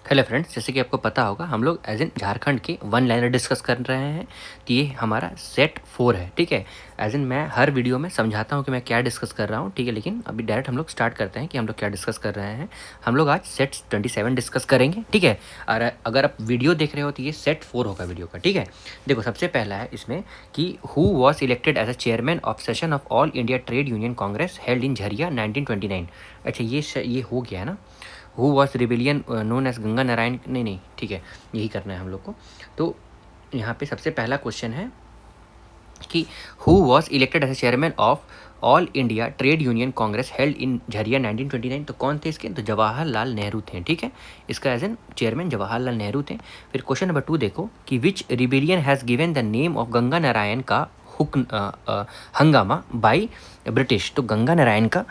Hello friends, जैसे कि आपको पता होगा हम लोग एज इन झारखंड के वन लाइनर डिस्कस कर रहे हैं। तो ये हमारा सेट 4 है, ठीक है। एज इन मैं हर वीडियो में समझाता हूँ कि मैं क्या डिस्कस कर रहा हूँ, ठीक है। लेकिन अभी डायरेक्ट हम लोग स्टार्ट करते हैं कि हम लोग क्या डिस्कस कर रहे हैं। हम लोग आज सेट 27 डिस्कस करेंगे, ठीक है। और अगर आप वीडियो देख रहे हो तो ये सेट 4 होगा वीडियो का, ठीक है। देखो, सबसे पहला है इसमें कि who was elected as a chairman of session of All India Trade Union Congress held in Jharia 1929। अच्छा, ये हो गया है ना। Who was rebellion known as Ganga Narayan, नहीं, ठीक है, यही करना है हम लोग को। तो यहाँ पे सबसे पहला क्वेश्चन है कि who was elected as chairman of All India Trade Union Congress held in Jharia 1929। तो कौन थे इसके? तो जवाहरलाल नेहरू थे, ठीक है। इसका as an chairman Jawaharlal Nehru थे। फिर क्वेश्चन नंबर 2 देखो कि which rebellion has given the name of Ganga Narayan का हंगामा बाई ब्रिटिश। तो गंगा नारायण का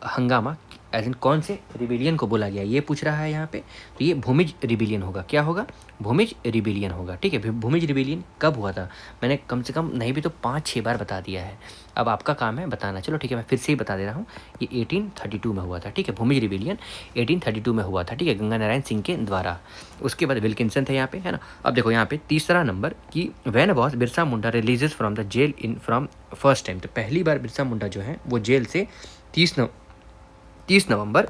हंगामा एज इन कौन से रिबिलियन को बोला गया, ये पूछ रहा है यहाँ पे। तो ये भूमिज रिबिलियन होगा। क्या होगा? भूमिज रिबिलियन होगा, ठीक है। भूमिज रिबिलियन कब हुआ था? मैंने कम से कम नहीं भी तो 5-6 बार बता दिया है। अब आपका काम है बताना। चलो ठीक है, मैं फिर से ही बता दे रहा हूँ। ये 1832 में हुआ था, ठीक है। भूमिज रिबिलियन 1832 में हुआ था, ठीक है, गंगा नारायण सिंह के द्वारा। उसके बाद विल्किंसन थे यहाँ पे, है ना। अब देखो यहाँ पे तीसरा नंबर कि when was Birsa Munda releases from the jail in from first time. तो पहली बार बिरसा मुंडा जो है वो जेल से 30 नवंबर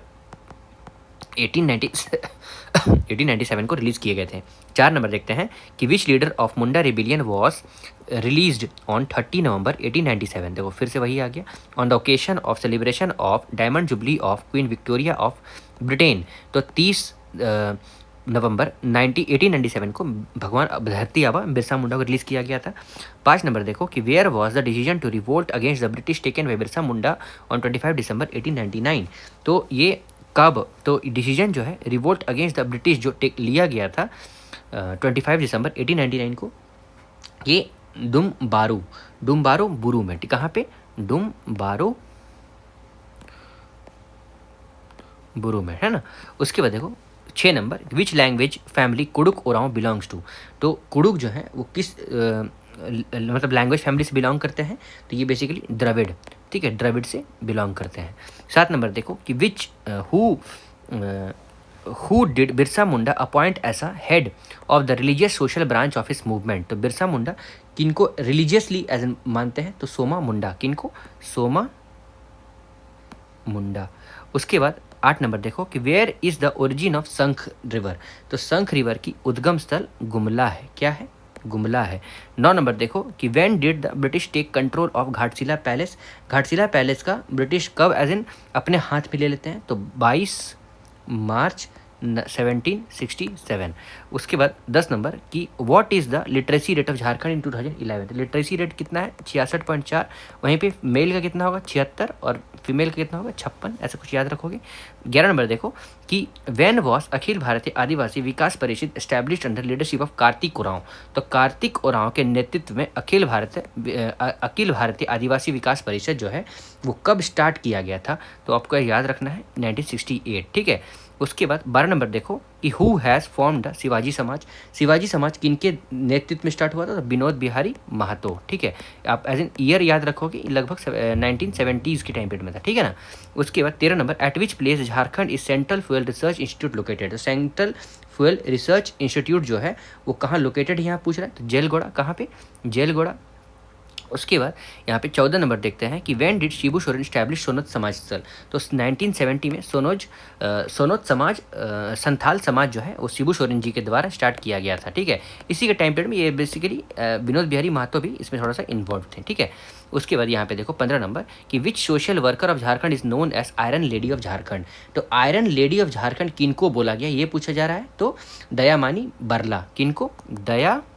1897 को रिलीज़ किए गए थे। 4 नंबर देखते हैं कि which leader of Munda rebellion was released on 30 November 1897। देखो फिर से वही आ गया। On the occasion of celebration of diamond jubilee of Queen Victoria of Britain. तो 30 नवंबर 1897 को भगवान धरती आबा बिरसा मुंडा को रिलीज़ किया गया था। 5 नंबर देखो कि where was the decision to revolt against the British taken by Birsa Munda on 25 December 1899। तो ये कब? तो डिसीजन जो है रिवोल्ट अगेंस्ट द ब्रिटिश जो लिया गया था 25 दिसंबर 1899 को, ये डुम्बारो बुरू में। कहाँ पे? डुम्बारो बुरू में, है ना। उसके बाद देखो 6 number which language family Kurukh Oraon belongs to. तो कुडुक जो है वो किस मतलब लैंग्वेज फैमिली से बिलोंग करते हैं? तो ये बेसिकली द्रविड़, ठीक है, द्रविड़ से बिलोंग करते हैं। 7 नंबर देखो कि which who did Birsa Munda appoint as a head of the religious social branch of his movement. तो बिरसा मुंडा किनको रिलीजियसली एज मानते हैं? तो सोमा मुंडा। किनको? सोमा मुंडा। उसके बाद 8 नंबर देखो कि where is the origin of Sankh river. तो संख रिवर की उद्गम स्थल गुमला है। क्या है? गुमला है। 9 नंबर देखो कि when did the British take control of Ghatshila palace. Ghatshila palace का ब्रिटिश कब एज इन अपने हाथ में ले लेते हैं? तो 22 मार्च 1767। उसके बाद 10 नंबर कि what is the literacy rate of Jharkhand in 2011। Literacy rate कितना है? 66.4। वहीं पे मेल का कितना होगा? 76। और फीमेल का कितना होगा? 56। ऐसा कुछ याद रखोगे। 11 नंबर देखो कि व्हेन वॉज अखिल भारतीय आदिवासी विकास परिषद established under leadership of Kartik Oram. तो कार्तिक ओरांव के नेतृत्व में अखिल भारतीय आदिवासी विकास परिषद जो है वो कब स्टार्ट किया गया था? तो आपको याद रखना है 1968, ठीक है। उसके बाद 12 नंबर देखो कि who has formed the Shivaji समाज। शिवाजी समाज किनके नेतृत्व में स्टार्ट हुआ था? तो विनोद बिहारी महतो, ठीक है। आप एज एन ईयर याद रखोगे, लगभग 1970s के टाइम पीरियड में था, ठीक है ना। उसके बाद 13 number eight which place Jharkhand is central fuel research Institute located. तो सेंट्रल फ्यूल रिसर्च इंस्टीट्यूट जो है वो कहाँ लोकेटेड है यहाँ पूछ रहा है? तो जेलगोड़ा। कहाँ पे? जेलगोड़ा। उसके बाद यहाँ पे 14 नंबर देखते हैं कि when did Shibu Soren establish Sonot Samaj Sthal. तो 1970 में सोनोत समाज संथाल समाज जो है वो शिबू सोरेन जी के द्वारा स्टार्ट किया गया था, ठीक है। इसी के टाइम पीरियड में ये बेसिकली विनोद बिहारी महतो भी इसमें थोड़ा सा इन्वॉल्व थे, ठीक है। उसके बाद यहाँ पे देखो 15 नंबर कि which social worker of Jharkhand is known as iron lady of Jharkhand. तो आयरन लेडी ऑफ झारखंड किनको बोला गया ये पूछा जा रहा है? तो दयामानी बरला। किनको? दयामानी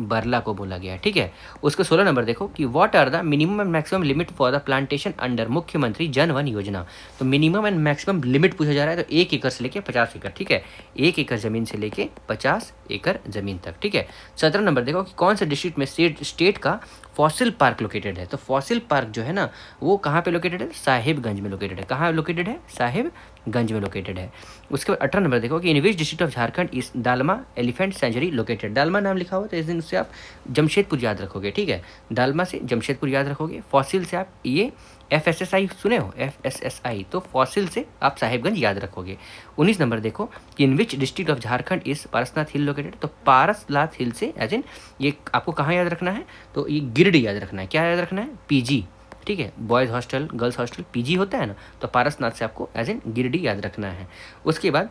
बरला को बोला गया है, ठीक है। उसके 16 नंबर देखो कि what are the minimum and maximum limit for the plantation under Mukhyamantri Jan one योजना। तो मिनिमम एंड मैक्सिमम लिमिट पूछा जा रहा है। तो 1 एकड़ से लेके 50 एकड़, ठीक है। 1 एकड़ जमीन से लेके 50 एकड़ जमीन तक, ठीक है। 17 नंबर देखो कि कौन से डिस्ट्रिक्ट में स्टेट का फॉसिल पार्क लोकेटेड है। तो फॉसिल पार्क जो है ना वो कहाँ पे लोकेटेड है? साहिबगंज में लोकेटेड है। कहाँ लोकेटेड है? साहिबगंज गंज में लोकेटेड है। उसके बाद 18 नंबर देखो कि in which district of Jharkhand इस dalma elephant sanctuary located. Dalma नाम लिखा हुआ तो इस दिन से आप जमशेदपुर याद रखोगे, ठीक है, दालमा से जमशेदपुर याद रखोगे। फॉसिल से आप ये FSSI सुने हो, FSSI, तो फॉसिल से आप साहिबगंज याद रखोगे। 19 नंबर देखो कि in which district of Jharkhand is Parasnath hill located. तो पारसनाथ हिल से एज इन ये आपको कहाँ याद रखना है, तो ये गिरिडीह याद रखना है। क्या याद रखना है, PG, ठीक है, boys hostel girls hostel PG होता है ना, तो पारसनाथ से आपको एज इन गिरिडीह याद रखना है। उसके बाद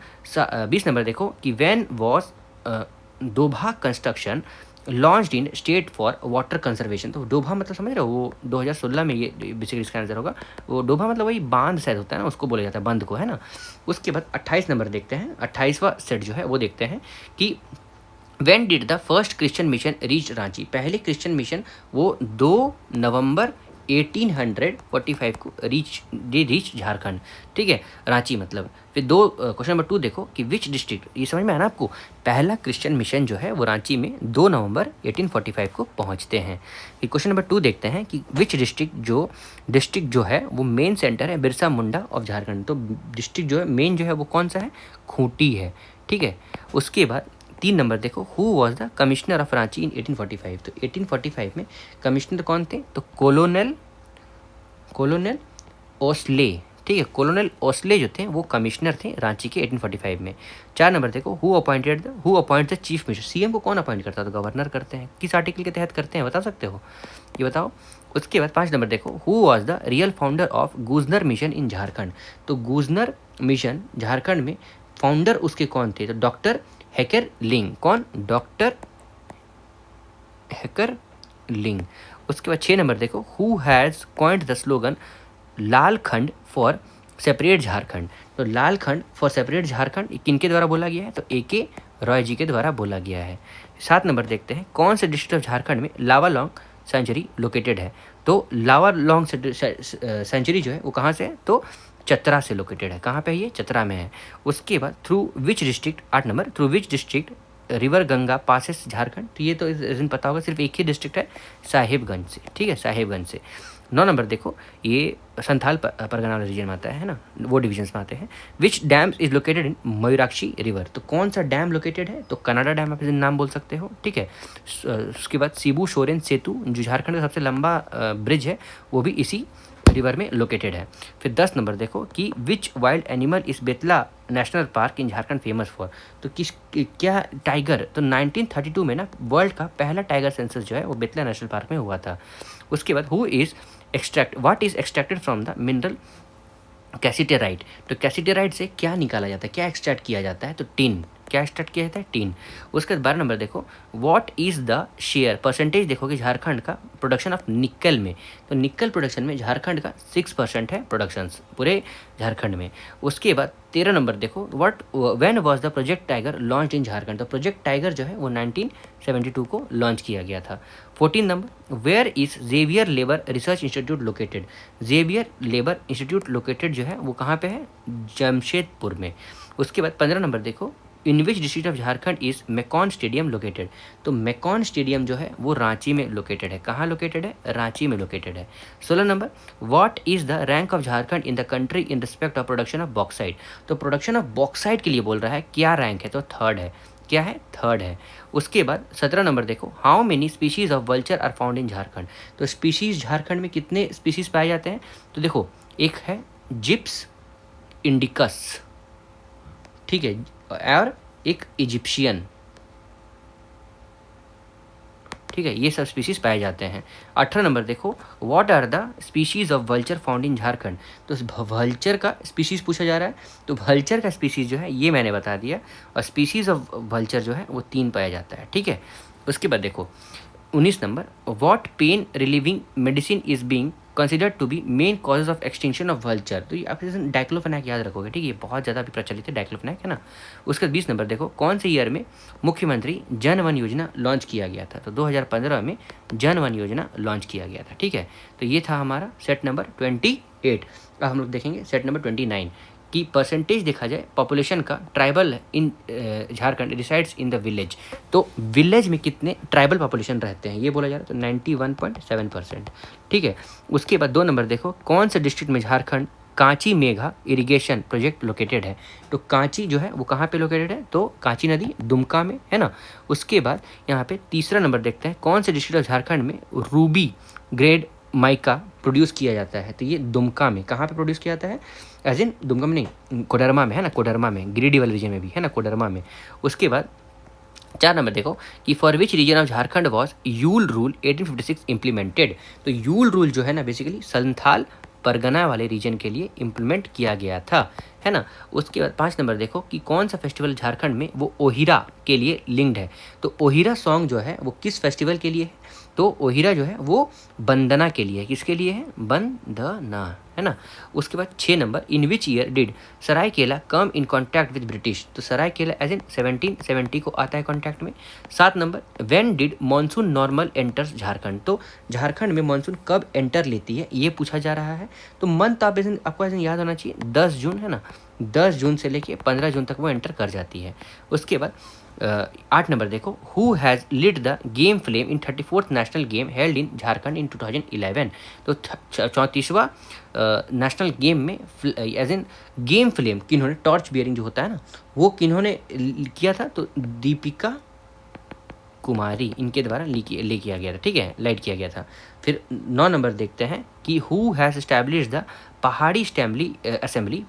20 नंबर देखो कि when was Dobha construction launched in state for water conservation. तो डोभा मतलब समझ रहे हो, वो 2016 में ये बेसिकली इसका आंसर होगा। वो डोभा मतलब वही बांध शायद होता है ना, उसको बोला जाता है बंद को, है ना। उसके बाद 28 नंबर देखते हैं, 28वां सेट जो है वो देखते हैं कि when did the first Christian mission reach Ranchi. पहले क्रिश्चियन मिशन वो 2 नवंबर 1845 को रीच झारखंड, ठीक है, रांची मतलब। फिर क्वेश्चन नंबर 2 देखो कि विच डिस्ट्रिक्ट, ये समझ में आया ना आपको, पहला क्रिश्चियन मिशन जो है वो रांची में 2 नवंबर 1845 को पहुंचते हैं। फिर क्वेश्चन नंबर 2 देखते हैं कि विच डिस्ट्रिक्ट जो है वो मेन सेंटर है बिरसा मुंडा ऑफ झारखंड। तो डिस्ट्रिक्ट जो है मेन जो है वो कौन सा है, खूंटी है, ठीक है। उसके बाद 3 नंबर देखो who was the commissioner of Ranchi in 1845। तो 1845 में कमिश्नर कौन थे, तो कॉलोनल ओस्ले, ठीक है, कॉलोनल ओस्ले जो थे वो कमिश्नर थे रांची के 1845 में। 4 नंबर देखो who appoint the chief minister. CM को कौन अपॉइंट करता है, तो गवर्नर करते हैं। किस आर्टिकल के तहत करते हैं बता सकते हो, ये बताओ। उसके बाद 5 नंबर देखो who was the real founder of Gossner mission in Jharkhand. तो गुजनर मिशन झारखंड में फाउंडर उसके कौन थे, तो डॉक्टर हैकर लिंग। कौन, डॉक्टर हैकर लिंग। उसके बाद 6 नंबर देखो who has coined the slogan Lal Khand for separate Jharkhand. तो लाल खंड फॉर सेपरेट झारखंड किनके द्वारा बोला गया है, तो AK रॉय जी के द्वारा बोला गया है। 7 नंबर देखते हैं कौन से डिस्ट्रिक्ट ऑफ झारखंड में लावालॉन्ग सेंचुरी लोकेटेड है। तो लावालॉन्ग सेंचुरी जो है वो कहाँ से है, तो चतरा से लोकेटेड है। कहाँ पे है ये, चतरा में है। उसके बाद through which district, 8 number, through which district river Ganga passes Jharkhand. तो ये तो इस दिन पता होगा, सिर्फ एक ही डिस्ट्रिक्ट है, साहिबगंज से, ठीक है, साहिबगंज से। 9 नंबर देखो ये संथाल परगना रीजन में आता है ना, वो डिविजन्स में आते हैं। Which dam is located in Mayurakshi river. तो कौन सा डैम लोकेटेड है, तो कनाडा डैम आप नाम बोल सकते हो, ठीक है। उसके बाद शिबू सोरेन सेतु जो झारखंड का सबसे लंबा ब्रिज है वो भी इसी रिवर में लोकेटेड है। फिर 10 नंबर देखो कि विच वाइल्ड एनिमल इस Betla national park in Jharkhand famous for. तो क्या टाइगर, तो 1932 में ना वर्ल्ड का पहला टाइगर सेंसस जो है वो बेतला नेशनल पार्क में हुआ था। उसके बाद what is extracted from the mineral cassiterite. तो कैसिटेराइट से क्या निकाला जाता है, क्या एक्सट्रैक्ट किया जाता है, तो टिन। क्या एक्सट्रैक्ट किया जाता है, टिन। उसके बाद 12 नंबर देखो what is the share, percentage देखोगे झारखंड का प्रोडक्शन ऑफ निकल में। तो निकल प्रोडक्शन में झारखंड का 6% है प्रोडक्शन पूरे झारखंड में। उसके बाद 13 नंबर देखो when was the project tiger launch in Jharkhand. तो प्रोजेक्ट टाइगर जो है वो 1972 को लॉन्च किया गया था। 14 number where is Xavier Labour Research Institute located. Xavier Labour Institute located जो है वो कहाँ पे है, जमशेदपुर में। उसके बाद 15 नंबर देखो in which district of Jharkhand is Mecon stadium located. तो मेकॉन स्टेडियम जो है वो रांची में लोकेटेड है। कहाँ लोकेटेड है, रांची में लोकेटेड है। 16 number what is the rank of Jharkhand in the country in respect of production of bauxite. तो प्रोडक्शन ऑफ बॉक्साइट के लिए बोल रहा है, क्या रैंक है, तो 3rd है। क्या है, 3rd है। उसके बाद 17 नंबर देखो how many species of vulture are found in Jharkhand. तो स्पीशीज झारखंड में कितने स्पीशीज पाए जाते हैं, तो देखो एक है जिप्स इंडिकस, ठीक है, और एक इजिप्शियन, ठीक है, ये सब स्पीशीज पाए जाते हैं। 18 नंबर देखो what are the species of vulture found in Jharkhand. तो वल्चर का स्पीशीज पूछा जा रहा है, तो वल्चर का स्पीशीज जो है ये मैंने बता दिया, और स्पीशीज ऑफ वल्चर जो है वो 3 पाया जाता है, ठीक है। उसके बाद देखो 19 number what pain relieving medicine is being considered to be main causes of extinction of vulture. तो ये आप डाइक्लोफेनाक याद रखोगे, ठीक है, ये बहुत ज़्यादा अभी प्रचलित है डाइक्लोफेनाक, है ना। उसके बाद 20 नंबर देखो कौन से ईयर में मुख्यमंत्री जन वन योजना लॉन्च किया गया था। तो 2015 में जन वन योजना लॉन्च किया गया था, ठीक है। तो ये था हमारा सेट नंबर 28। अब हम लोग देखेंगे सेट नंबर 29 की परसेंटेज देखा जाए पॉपुलेशन का tribal in Jharkhand resides in the village. तो विलेज में कितने ट्राइबल पॉपुलेशन रहते हैं ये बोला जा रहा है, तो 91.7%, ठीक है। उसके बाद 2 नंबर देखो कौन से डिस्ट्रिक्ट में Jharkhand Kanchi Megha irrigation project located है। तो कांची जो है वो कहाँ पे लोकेटेड है, तो कांची नदी दुमका में है ना। उसके बाद यहाँ पे तीसरा नंबर देखते हैं, कौन से डिस्ट्रिक्ट ऑफ झारखंड में रूबी ग्रेड माइका प्रोड्यूस किया जाता है। तो ये दुमका में, कहाँ पे प्रोड्यूस किया जाता है, एज इन दुमका में नहीं, कोडरमा में है ना, कोडरमा में, गिरिडीह वाले रीजन में भी है ना, कोडरमा में। उसके बाद 4 नंबर देखो कि for which region of Jharkhand was you'll rule 1856 implemented. तो यूल रूल जो है ना बेसिकली संथाल परगना वाले रीजन के लिए इम्प्लीमेंट किया गया था, है ना। उसके बाद 5 नंबर देखो कि कौन सा फेस्टिवल झारखंड में वो ओहिरा के लिए लिंक्ड है। तो ओहिरा सॉन्ग जो है वो किस फेस्टिवल के लिए है, तो ओहिरा जो है वो वंदना के लिए है। किसके लिए है, वंदना, है ना। उसके बाद 6 number, in which year did Seraikela come in contact with British. तो सरायकेला एज इन 1770 को आता है कॉन्टैक्ट में। 7 number, when did monsoon normal enters Jharkhand. तो झारखंड में मानसून कब एंटर लेती है ये पूछा जा रहा है। तो मंथ आप आपको ऐसे याद होना चाहिए 10 जून, है ना। 10 जून से लेके 15 जून तक वो एंटर कर जाती है। उसके बाद 8 नंबर देखो, who has lead the game flame in 34th national game held in Jharkhand in 2011। तो 34वां नेशनल गेम में एज इन गेम फ्लेम किन्होंने, टॉर्च बियरिंग जो होता है ना वो किन्होंने किया था, तो दीपिका कुमारी इनके द्वारा ले किया गया था, ठीक है, लाइट किया गया था। फिर 9 नंबर देखते हैं कि हु हैज़ एस्टैब्लिश्ड द पहाड़ी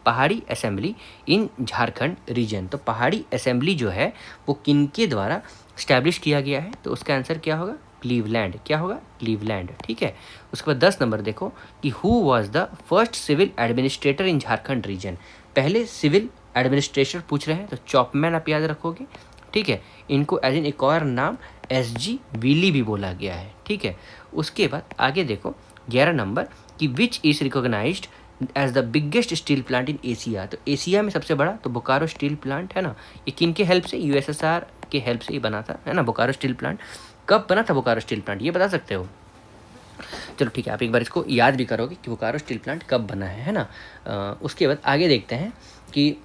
पहाड़ी असेंबली इन झारखंड रीजन। तो पहाड़ी असेंबली जो है वो किनके द्वारा स्टैब्लिश किया गया है, तो उसका आंसर क्या होगा, क्लीवलैंड। क्या होगा, क्लीवलैंड, ठीक है। उसके बाद 10 नंबर देखो कि who was the first civil administrator in Jharkhand region. पहले सिविल एडमिनिस्ट्रेटर पूछ रहे हैं तो चॉपमैन आप याद रखोगे, ठीक है। इनको एज इन एक और नाम एसजी विली भी बोला गया है, ठीक है। उसके बाद आगे देखो 11 नंबर कि which is recognised as the biggest steel plant in Asia. तो एशिया में सबसे बड़ा तो बोकारो स्टील प्लांट है ना। ये किन के हेल्प से, यूएसएसआर के हेल्प से ही बना था, है ना, बोकारो स्टील प्लांट। कब बना था बोकारो स्टील प्लांट ये बता सकते हो, चलो ठीक है, आप एक बार इसको याद भी करोगे कि बोकारो स्टील प्लांट कब बना है ना। उसके बाद आगे देखते हैं कि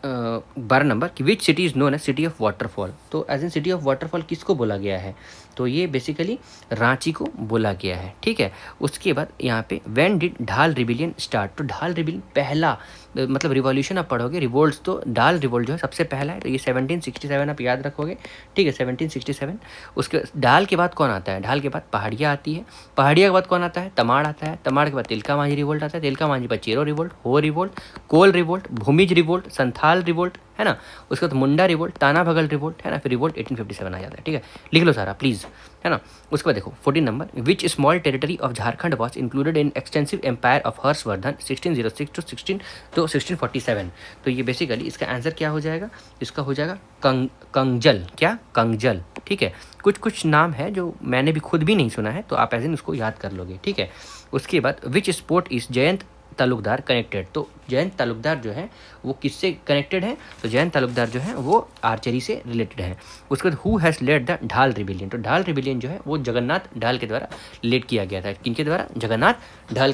12 नंबर कि which city is known as city of waterfall. तो as in city of waterfall किसको बोला गया है, तो ये बेसिकली रांची को बोला गया है, ठीक है। उसके बाद यहाँ पे व्हेन डिड ढाल रिबिलियन स्टार्ट। तो ढाल रिबिलियन पहला मतलब रिवॉल्यूशन आप पढ़ोगे, रिवोल्ट्स तो ढाल रिवोल्ट जो है सबसे पहला है, तो ये 1767 आप याद रखोगे, ठीक है, 1767। उसके ढाल के बाद कौन आता है, ढाल के बाद पहाड़िया आती है, पहाड़िया के बाद कौन आता है, तमाड़ आता है, तमाड़ के बाद तिलका मांझी रिवोल्ट आता है, तिलका मांझी पर Chero revolt, Ho revolt, Kol revolt, Bhumij revolt, Santhal revolt, है ना। उसके बाद मुंडा रिवोल्ट, ताना भगल रिवोल्ट, है ना। फिर रिवोल्ट 1857 आ जाता है, ठीक है, लिख लो सारा प्लीज़, है ना। उसके बाद देखो 14 number, which small territory of Jharkhand was included in extensive empire of Harshavardhan 1606 to 1647। तो ये बेसिकली इसका आंसर क्या हो जाएगा, इसका हो जाएगा कंगजल। क्या, कंगजल, ठीक है। कुछ नाम है जो मैंने भी खुद भी नहीं सुना है, तो आप ऐसे उसको याद कर लोगे, ठीक है। उसके बाद which sport is Jayant Talukdar connected. तो जयंत तालुकदार जो है वो किससे कनेक्टेड है, तो जयंत तालुकदार जो है वो आर्चरी से रिलेटेड है। उसके बाद हु हैज़ लेड द ढाल रिबिलियन। तो ढाल रिबिलियन जो है वो जगन्नाथ ढाल के द्वारा लीड किया गया था। किनके द्वारा, जगन्नाथ ढाल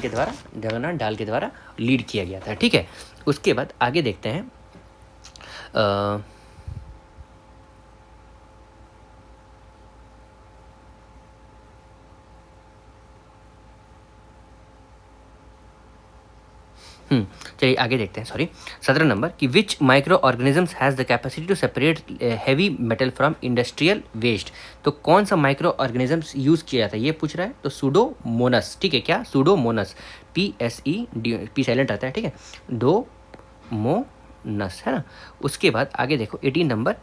के द्वारा लीड किया गया था, ठीक है। उसके बाद आगे देखते हैं चलिए आगे देखते हैं, सॉरी 17 नंबर कि which micro organisms has the capacity to separate heavy metal from industrial waste. तो कौन सा माइक्रो ऑर्गेनिजम्स यूज़ किया था ये पूछ रहा है, तो सूडोमोनस, ठीक है। क्या, सूडोमोनस, पी साइलेंट आता है, ठीक है, डोमोनस, है ना। उसके बाद आगे देखो 18 number,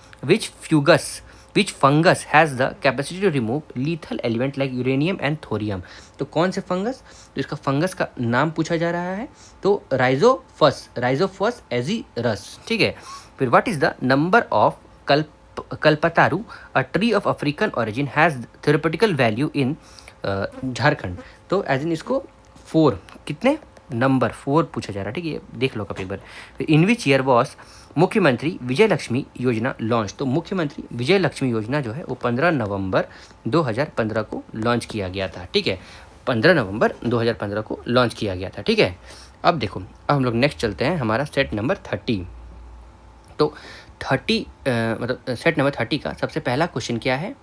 which fungus has the capacity to remove lethal element like uranium and thorium. तो कौन से फंगस, तो इसका फंगस का नाम पूछा जा रहा है, तो राइजोफस एजीरस, ठीक है। फिर what is the number of Kalpataru, a tree of African origin has therapeutical value in Jharkhand. तो एज इन इसको 4, कितने, नंबर 4 पूछा जा रहा है, ठीक है, देख लो कभी बार। इन विच ईयर वॉज मुख्यमंत्री विजय लक्ष्मी योजना लॉन्च। तो मुख्यमंत्री विजय लक्ष्मी योजना जो है वो 15 नवंबर 2015 को लॉन्च किया गया था, ठीक है, 15 नवंबर 2015 को लॉन्च किया गया था, ठीक है। अब देखो, अब हम लोग नेक्स्ट चलते हैं हमारा सेट नंबर 30। तो 30 मतलब सेट नंबर 30 का सबसे पहला क्वेश्चन क्या है,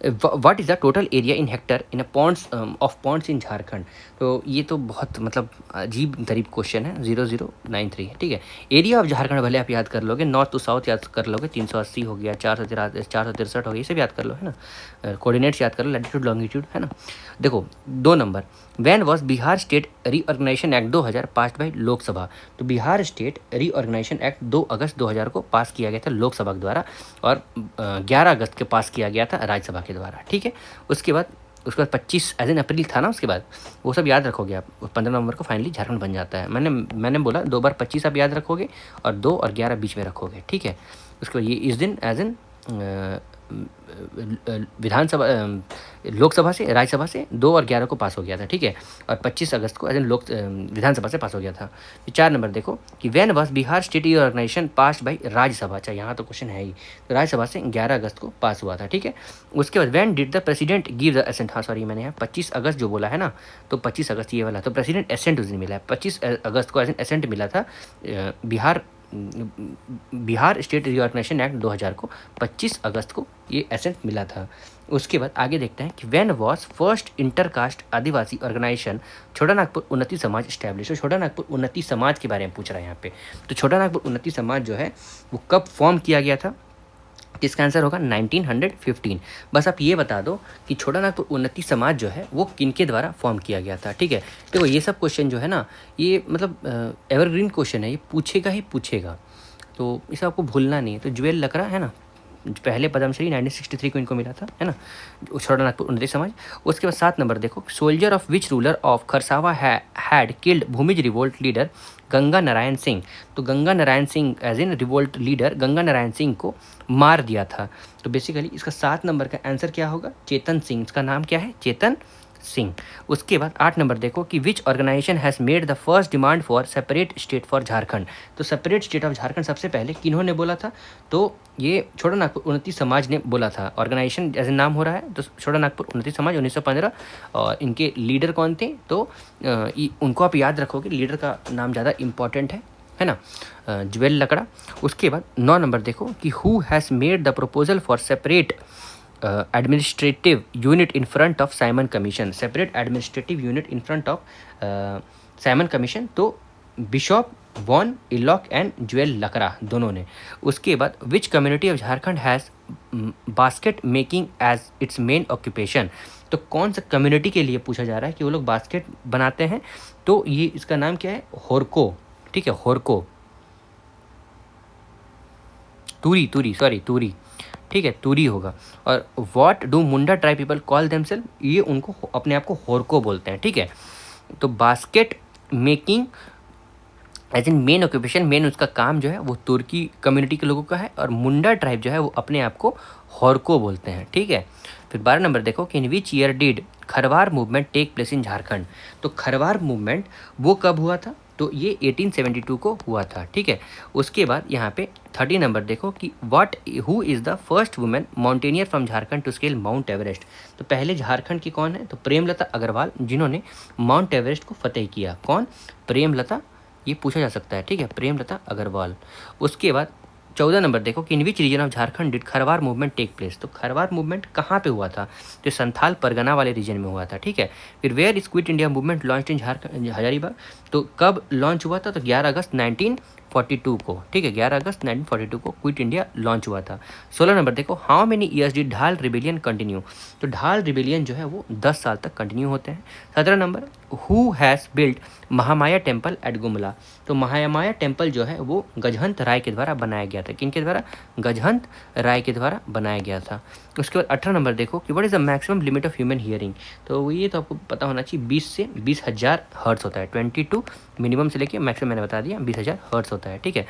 what is the total area in hectare in a ponds of ponds in Jharkhand. तो ये तो बहुत मतलब अजीब तरीब क्वेश्चन है, 0093 है, ठीक है। एरिया ऑफ झारखंड भले आप याद कर लोगे, नॉर्थ टू साउथ याद कर लोगे, 380 हो गया, 463 हो गया, ये सब याद कर लो, है ना। कोऑर्डिनेट्स याद कर लो, लैटिट्यूड लॉन्गिट्यूड, है ना। देखो 2 number, when was Bihar state reorganisation act 2000 passed by Lok Sabha. तो बिहार स्टेट रीऑर्गेनाइजेशन एक्ट 2 अगस्त 2000 को पास किया गया था लोकसभा के द्वारा, और 11 अगस्त के पास किया गया था राज्यसभा के द्वारा, ठीक है। उसके बाद 25 एज एन अप्रैल था ना, उसके बाद वो सब याद रखोगे आप। 15 नवंबर को फाइनली झारखंड बन जाता है। मैंने बोला 2 बार 25 आप याद रखोगे और 2 और 11 बीच में रखोगे, ठीक है। उसके बाद ये इस दिन एज एन विधानसभा लोकसभा से राज्यसभा से 2 और 11 को पास हो गया था, ठीक है। और 25 अगस्त को एज एन विधानसभा से पास हो गया था। 4 नंबर देखो कि when was Bihar state organisation passed by Rajya Sabha. अच्छा यहाँ तो क्वेश्चन है ही, तो राज्यसभा से 11 अगस्त को पास हुआ था, ठीक है। उसके बाद when did the president give the assent. हाँ सॉरी, मैंने यहाँ 25 अगस्त जो बोला है ना, तो 25 अगस्त ये वाला, तो प्रेसिडेंट एसेंट उस दिन मिला है। 25 अगस्त को एसेंट मिला था बिहार स्टेट रीऑर्गेनाइजेशन एक्ट 2000 को 25 अगस्त को ये एसेंट मिला था। उसके बाद आगे देखते हैं कि when was first intercaste Adivasi organisation Chota Nagpur उन्नति समाज स्टैब्लिश। तो छोटा नागपुर उन्नति समाज के बारे में पूछ रहा है यहाँ पे। तो छोटा नागपुर उन्नति समाज जो है वो कब फॉर्म किया गया था, किसका आंसर होगा 1915। बस आप ये बता दो कि छोटा नागपुर उन्नति समाज जो है वो किनके द्वारा फॉर्म किया गया था, ठीक है। देखो ये सब क्वेश्चन जो है ना, ये मतलब एवरग्रीन क्वेश्चन है, ये पूछेगा ही पूछेगा, तो इसे आपको भूलना नहीं है। तो ज्वेल लकड़ा है ना, पहले पद्मश्री 1963 को इनको मिला था, है ना, छोटा नागपुर उन्नति समाज। उसके बाद 7 नंबर देखो, soldier of which ruler of Kharsawan had killed Bhumij revolt leader Ganga Narayan Singh. तो Ganga Narayan Singh as in revolt leader Ganga Narayan Singh को मार दिया था। तो बेसिकली इसका 7 नंबर का आंसर क्या होगा, चेतन सिंह। इसका नाम क्या है, चेतन सिंह। उसके बाद 8 नंबर देखो कि which organisation has made the first demand for separate state for Jharkhand. तो सेपरेट स्टेट ऑफ झारखंड सबसे पहले किन्होंने बोला था, तो ये छोटा नागपुर उन्नति समाज ने बोला था। ऑर्गेनाइजेशन जैसे नाम हो रहा है, तो छोटा नागपुर उन्नति समाज 1915, और इनके लीडर कौन थे, तो उनको आप याद रखोगे, लीडर का नाम ज़्यादा इंपॉर्टेंट है ना, ज्वेल लकड़ा। उसके बाद 9 नंबर देखो कि who has made the proposal for separate administrative unit in front of Simon Commission. Separate administrative unit in front of Simon Commission, तो बिशॉप वॉन इलॉक एंड ज्वेल लकड़ा दोनों ने। उसके बाद which community of Jharkhand has basket making as its main occupation. तो कौन सा community के लिए पूछा जा रहा है कि वो लोग बास्केट बनाते हैं, तो ये इसका नाम क्या है, होरको, ठीक है, होरको, तूरी, ठीक है, तूरी होगा। और what do Munda tribe people call themselves, ये उनको अपने आप को होरको बोलते हैं, ठीक है। तो basket making as in main occupation, main उसका काम जो है वो तुर्की कम्युनिटी के लोगों का है, और मुंडा ट्राइब जो है वो अपने आप को होरको बोलते हैं, ठीक है। फिर 12 नंबर देखो कि in which year did Kharwar movement take place in Jharkhand. तो खरवार मूवमेंट वो कब हुआ था, तो ये 1872 को हुआ था, ठीक है। उसके बाद यहाँ पे 30 नंबर देखो कि what who is the first women mountaineer from Jharkhand to scale Mount Everest. तो पहले झारखंड की कौन है, तो प्रेमलता अग्रवाल, जिन्होंने माउंट एवरेस्ट को फतेह किया। कौन, प्रेमलता, ये पूछा जा सकता है, ठीक है, प्रेमलता अग्रवाल। उसके बाद 14 नंबर देखो कि in which region of Jharkhand did Kharwar movement take place. तो खरवार मूवमेंट कहाँ पे हुआ था, तो संथाल परगना वाले रीजन में हुआ था, ठीक है। फिर where is quit India movement launch in Jharkhand, Hazaribagh. तो कब लॉन्च हुआ था, तो 11 अगस्त 1942 को, ठीक है, 11 अगस्त 1942 को क्विट इंडिया लॉन्च हुआ था। 16 नंबर देखो हाउ मेनी ईयर्स डिड ढाल रिबेलियन कंटिन्यू। तो ढाल रिबेलियन जो है वो 10 साल तक कंटिन्यू होते हैं। 17 number who has built Mahamaya temple at Gumla. तो महामाया टेम्पल जो है वो गजहंत राय के द्वारा बनाया गया था। किन के द्वारा, गजहंत राय के द्वारा बनाया गया था। उसके बाद 18 नंबर देखो कि what is the maximum limit of human hearing. तो ये तो आपको पता होना चाहिए, 20 से 20,000 हर्ट्स होता है। 22 मिनिमम से लेके मैक्सिमम मैंने बता दिया 20,000 हर्ट्स होता है, ठीक है।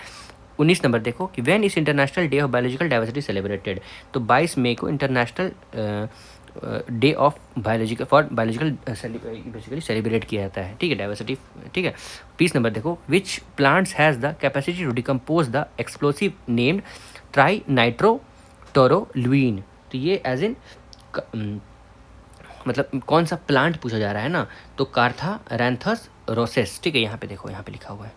19 नंबर देखो कि when is international day of biological diversity celebrated. तो 22 मई को international day of biological for biological basically celebrate किया जाता है, ठीक है, डाइवर्सिटी, ठीक है। 20 नंबर देखो which plants has the capacity to decompose the explosive named trinitrotoluene. तो ये एज इन मतलब कौन सा प्लांट पूछा जा रहा है ना, तो कार्था रैंथस रोसेस, ठीक है, यहाँ पे देखो, यहाँ पे लिखा हुआ है,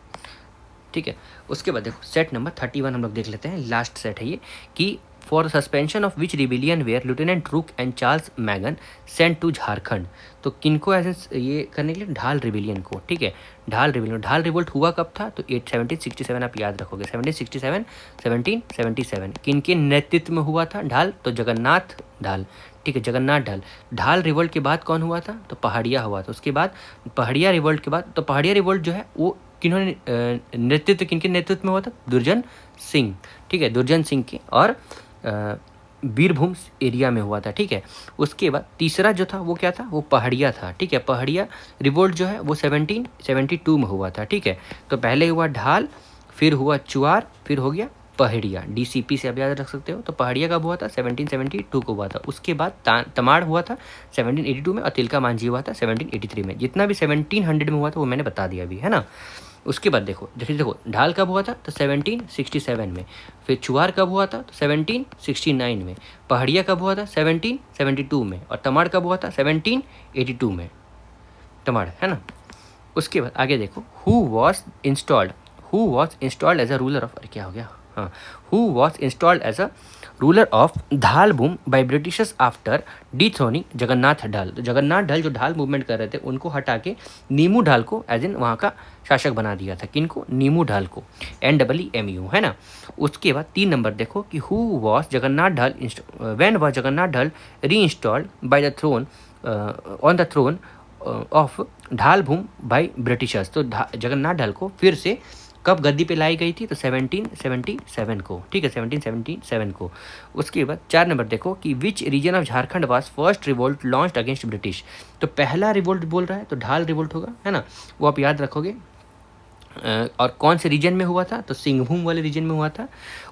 ठीक है। उसके बाद देखो सेट नंबर 31 हम लोग देख लेते हैं, लास्ट सेट है ये कि for the suspension of which rebellion were lieutenant Rook and Charles Megan sent to Jharkhand. तो किनको एज ये करने के लिए, ढाल रिबिलियन को, ठीक है, ढाल रिबिलियन। ढाल रिवोल्ट हुआ कब था, तो 1767 आप याद रखोगे, 1767 1777। किनके नेतृत्व में हुआ था ढाल, तो जगन्नाथ ढाल, ठीक है, जगन्नाथ ढाल। ढाल रिवोल्ट के बाद कौन हुआ था, तो पहाड़िया हुआ था। उसके बाद पहाड़िया रिवोल्ट के बाद, तो पहाड़िया रिवोल्ट जो है वो किन्होंने नेतृत्व, किनके नेतृत्व में हुआ था, दुर्जन सिंह, ठीक है, दुर्जन सिंह के, और बीरभूम एरिया में हुआ था, ठीक है। उसके बाद तीसरा जो था वो क्या था, वो पहाड़िया था, ठीक है। पहाड़िया रिवोल्ट जो है वो 1772 में हुआ था, ठीक है। तो पहले हुआ ढाल, फिर हुआ चुआर, फिर हो गया पहाड़िया, डीसीपी से आप याद रख सकते हो। तो पहाड़िया कब हुआ था, 1772 को हुआ था। उसके बाद तमाड़ हुआ था 1782 में, और तिलका मांझी हुआ था 1783 में। जितना भी 1700 में हुआ था वो मैंने बता दिया अभी, है ना। उसके बाद देखो, जैसे देखो ढाल कब हुआ था, तो 1767 में। फिर चुआर कब हुआ था, तो 1769 में। पहाड़िया कब हुआ था, 1772 में। और तमाड़ कब हुआ था, 1782 में, तमाड़, है ना। उसके बाद आगे देखो, who was installed as a ruler of, क्या हो गया, हाँ, who was installed as a ruler of Dhalbhum by Britishers after dethroning Jagannath Dhal. तो जगन्नाथ ढाल जो ढाल मूवमेंट कर रहे थे उनको हटा के नीमू ढाल को एज इन वहाँ का शासक बना दिया था। किनको, नीमू ढाल को, NEEMU, है ना। उसके बाद 3 नंबर देखो कि हु वॉज जगन्नाथ ढाल, when was Jagannath Dhal reinstalled by the throne, on the throne of Dhalbhum by Britishers. तो जगन्नाथ ढाल को फिर से कब गद्दी पे लाई गई थी, तो 1777 को, ठीक है, 1777 को। उसके बाद 4 नंबर देखो कि विच region of Jharkhand was first revolt launched against British. तो पहला रिवोल्ट बोल रहा है तो ढाल रिवोल्ट होगा, है ना, वो आप याद रखोगे। और कौन से रीजन में हुआ था, तो सिंहभूम वाले रीजन में हुआ था।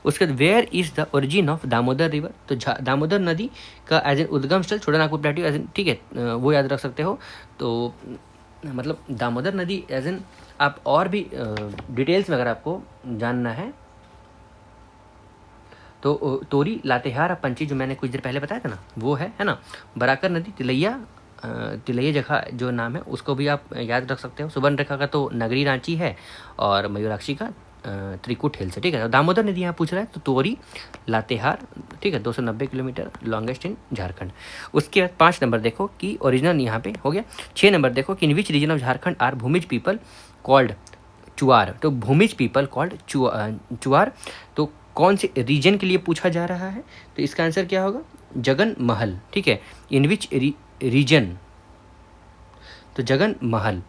उसके बाद where is the origin of Damodar river. तो दामोदर नदी का एज एन उद्गम स्थल छोटा नागपुर प्लेट्यू एज एन, ठीक है, वो याद रख सकते हो। तो मतलब दामोदर नदी एज एन, आप और भी डिटेल्स में अगर आपको जानना है तो तोरी लातेहार पंची जो मैंने कुछ देर पहले बताया था ना, वो है ना। बराकर नदी, तिलैया जगह जो नाम है उसको भी आप याद रख सकते हो। सुवर्णरेखा का तो नगरी रांची है, और मयूराक्षी का त्रिकुट हिल्स है, ठीक है। दामोदर नदी यहाँ पूछ रहा है, तो तोरी लातेहार, ठीक है, 290 किलोमीटर लॉन्गेस्ट इन झारखंड। उसके बाद 5 नंबर देखो कि ओरिजिनल यहाँ पे हो गया। 6 नंबर देखो कि in which region of Jharkhand are Bhumij people called Chuar. तो भूमिज पीपल कॉल्ड चुआर, तो कौन से रीजन के लिए पूछा जा रहा है, तो इसका आंसर क्या होगा, जगन महल, ठीक है। इन विच रीजन, तो जगन महल।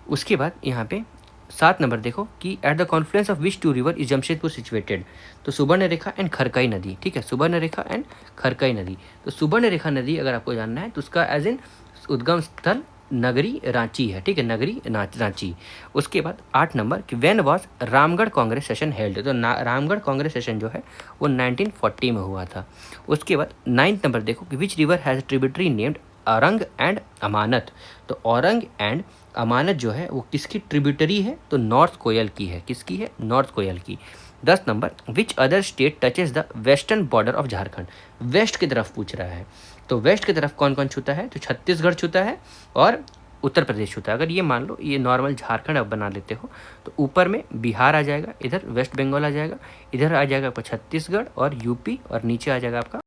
उसके बाद यहाँ पे 7 नंबर देखो कि at the Confluence of which 2 river is Jamshedpur situated. तो सुवर्णरेखा एंड खरकई नदी, ठीक है, सुवर्णरेखा एंड खरकई नदी। तो सुवर्णरेखा नदी अगर आपको जानना है तो उसका एज इन उद्गम स्थल नगरी रांची है, ठीक है, नगरी रांची। उसके बाद 8 नंबर कि when was Ramgarh Congress session held. तो रामगढ़ कांग्रेस सेशन जो है वो 1940 में हुआ था। उसके बाद 9 नंबर देखो कि which river has tributary named Auranga and Amanat. तो औरंग एंड अमानत जो है वो किसकी ट्रिब्यूटरी है, तो नॉर्थ कोयल की है। किसकी है, नॉर्थ कोयल की। 10 number which other state touches the western border of Jharkhand. West की तरफ पूछ रहा है, तो वेस्ट की तरफ कौन कौन छूता है, तो छत्तीसगढ़ छूता है और उत्तर प्रदेश छूता है। अगर ये मान लो ये नॉर्मल झारखंड आप बना लेते हो तो ऊपर में बिहार आ जाएगा, इधर वेस्ट बंगाल आ जाएगा, इधर आ जाएगा आपका छत्तीसगढ़ और यूपी, और नीचे आ जाएगा आपका